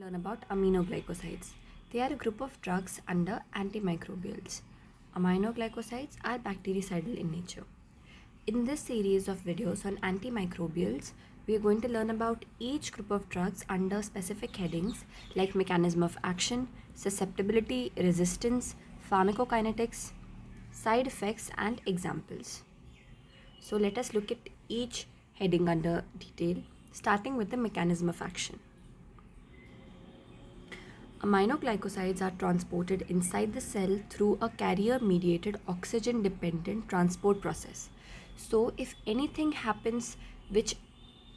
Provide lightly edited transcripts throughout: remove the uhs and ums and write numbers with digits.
learn about aminoglycosides. They are a group of drugs under antimicrobials. Aminoglycosides are bactericidal in nature. In this series of videos on antimicrobials, we are going to learn about each group of drugs under specific headings like mechanism of action, susceptibility, resistance, pharmacokinetics, side effects, and examples. So let us look at each heading under detail, starting with the mechanism of action. Aminoglycosides are transported inside the cell through a carrier-mediated oxygen-dependent transport process. So if anything happens which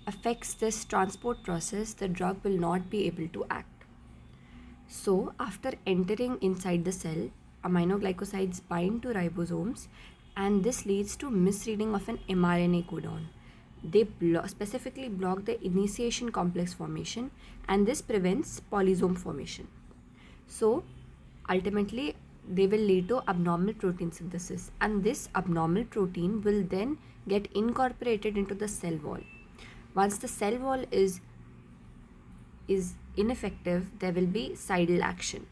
affects this transport process, the drug will not be able to act. So after entering inside the cell, aminoglycosides bind to ribosomes, and this leads to misreading of an mRNA codon. They specifically block the initiation complex formation, and this prevents polysome formation. So ultimately they will lead to abnormal protein synthesis, and this abnormal protein will then get incorporated into the cell wall. Once the cell wall is ineffective, there will be cidal action.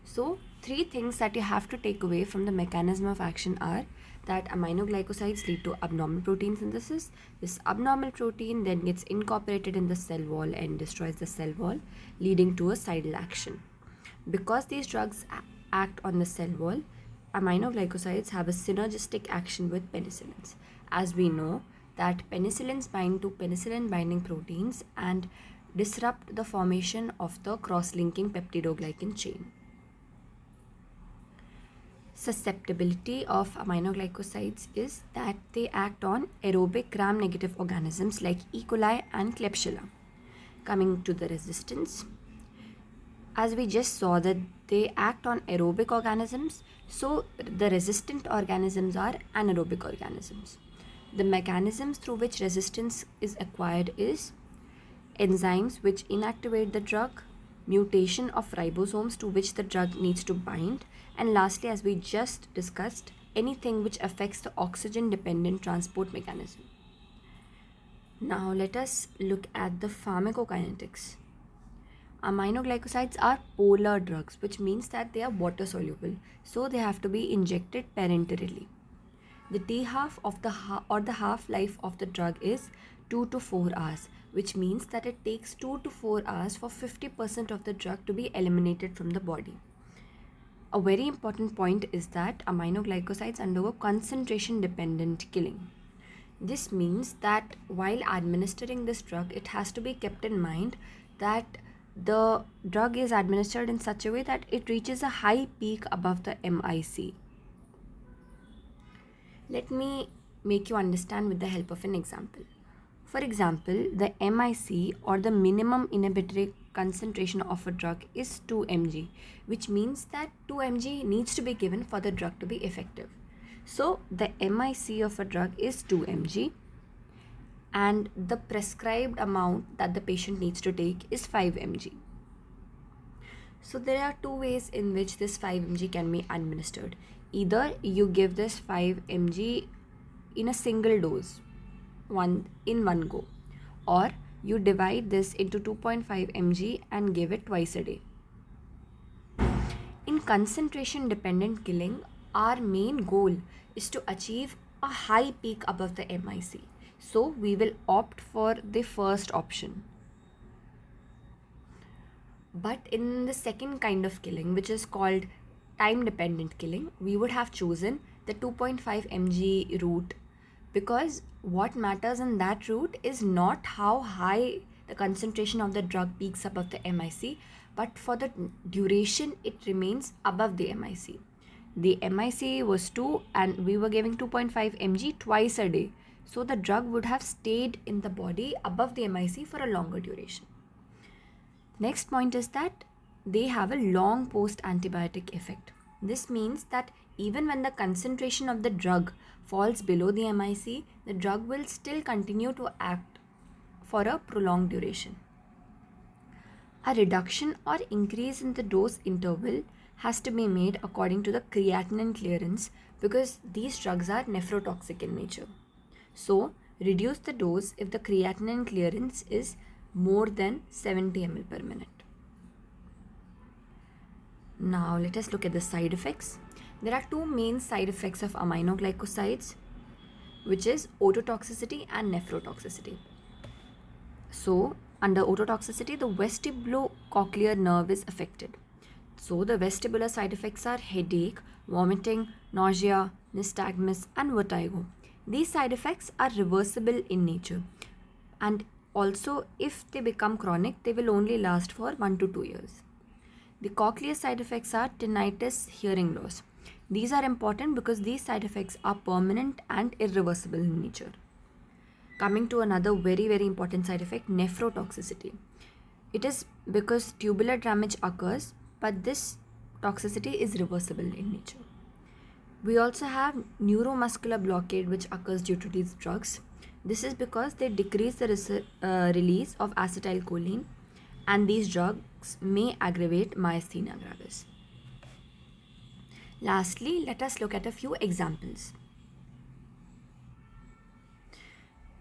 So three things that you have to take away from the mechanism of action are that aminoglycosides lead to abnormal protein synthesis. This abnormal protein then gets incorporated in the cell wall and destroys the cell wall, leading to a cidal action. Because these drugs act on the cell wall, aminoglycosides have a synergistic action with penicillins. As we know that penicillins bind to penicillin binding proteins and disrupt the formation of the cross-linking peptidoglycan chain. Susceptibility of aminoglycosides is that they act on aerobic gram-negative organisms like E. coli and Klebsiella. Coming to the resistance, as we just saw that they act on aerobic organisms, so the resistant organisms are anaerobic organisms. The mechanisms through which resistance is acquired is enzymes which inactivate the drug, mutation of ribosomes to which the drug needs to bind, and lastly, as we just discussed, anything which affects the oxygen-dependent transport mechanism. Now let us look at the pharmacokinetics. Aminoglycosides are polar drugs, which means that they are water soluble, so they have to be injected parenterally. The T-half of the half-life of the drug is 2 to 4 hours, which means that it takes 2 to 4 hours for 50% of the drug to be eliminated from the body. A very important point is that aminoglycosides undergo concentration-dependent killing. This means that while administering this drug, it has to be kept in mind that the drug is administered in such a way that it reaches a high peak above the MIC. Let me make you understand with the help of an example. For example, the MIC or the minimum inhibitory concentration of a drug is 2 mg, which means that 2 mg needs to be given for the drug to be effective. So the MIC of a drug is 2 mg and the prescribed amount that the patient needs to take is 5 mg. So there are two ways in which this 5 mg can be administered. Either you give this 5 mg in a single dose, in one go, or you divide this into 2.5 mg and give it twice a day. In concentration dependent killing, our main goal is to achieve a high peak above the MIC. So we will opt for the first option. But in the second kind of killing, which is called time dependent killing, we would have chosen the 2.5 mg route, because what matters in that route is not how high the concentration of the drug peaks above the MIC, but for the duration it remains above the MIC. The MIC was 2 and we were giving 2.5 mg twice a day. So the drug would have stayed in the body above the MIC for a longer duration. Next point is that they have a long post-antibiotic effect. This means that even when the concentration of the drug falls below the MIC, the drug will still continue to act for a prolonged duration. A reduction or increase in the dose interval has to be made according to the creatinine clearance, because these drugs are nephrotoxic in nature. So reduce the dose if the creatinine clearance is more than 70 ml per minute. Now let us look at the side effects. There are two main side effects of aminoglycosides, which is ototoxicity and nephrotoxicity. So, under ototoxicity, the vestibulocochlear nerve is affected. So, the vestibular side effects are headache, vomiting, nausea, nystagmus, and vertigo. These side effects are reversible in nature, and also, if they become chronic, they will only last for 1 to 2 years. The cochlear side effects are tinnitus, hearing loss. These are important because these side effects are permanent and irreversible in nature. Coming to another very important side effect, nephrotoxicity. It is because tubular damage occurs, but this toxicity is reversible in nature. We also have neuromuscular blockade, which occurs due to these drugs. This is because they decrease the release of acetylcholine, and these drugs may aggravate myasthenia gravis. Lastly, let us look at a few examples.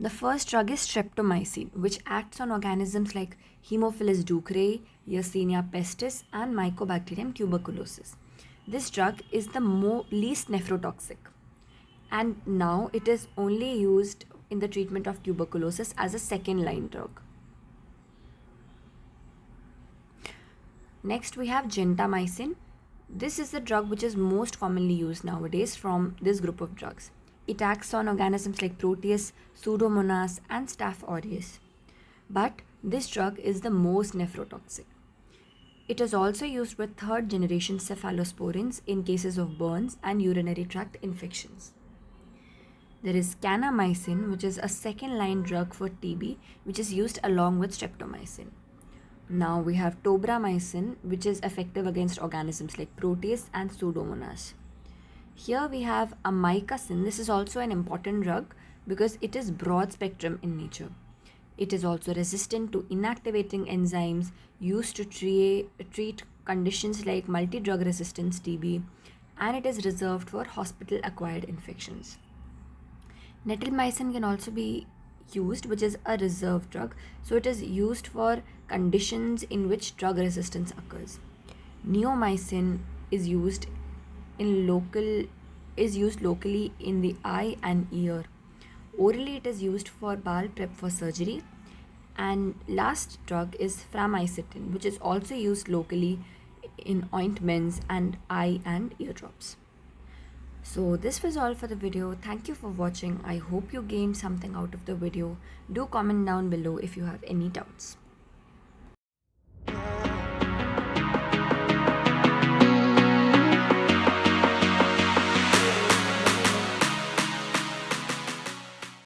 The first drug is streptomycin, which acts on organisms like Haemophilus ducreyi, Yersinia pestis, and Mycobacterium tuberculosis. This drug is the least nephrotoxic, and now it is only used in the treatment of tuberculosis as a second line drug. Next, we have gentamicin. This is the drug which is most commonly used nowadays from this group of drugs. It acts on organisms like Proteus, Pseudomonas, and Staph aureus. But this drug is the most nephrotoxic. It is also used with third generation cephalosporins in cases of burns and urinary tract infections. There is kanamycin, which is a second line drug for TB, which is used along with streptomycin. Now we have tobramycin, which is effective against organisms like Proteus and Pseudomonas. Here we have amikacin. This is also an important drug because it is broad spectrum in nature. It is also resistant to inactivating enzymes used to treat conditions like multi-drug resistance TB, and it is reserved for hospital-acquired infections. Netilmycin can also be used, which is a reserve drug, so it is used for conditions in which drug resistance occurs. Neomycin is used locally in the eye and ear. Orally, it is used for bowel prep for surgery. And last drug is pramicitin, which is also used locally in ointments and eye and ear drops. So this was all for the video. Thank you for watching. I hope you gained something out of the video. Do comment down below if you have any doubts.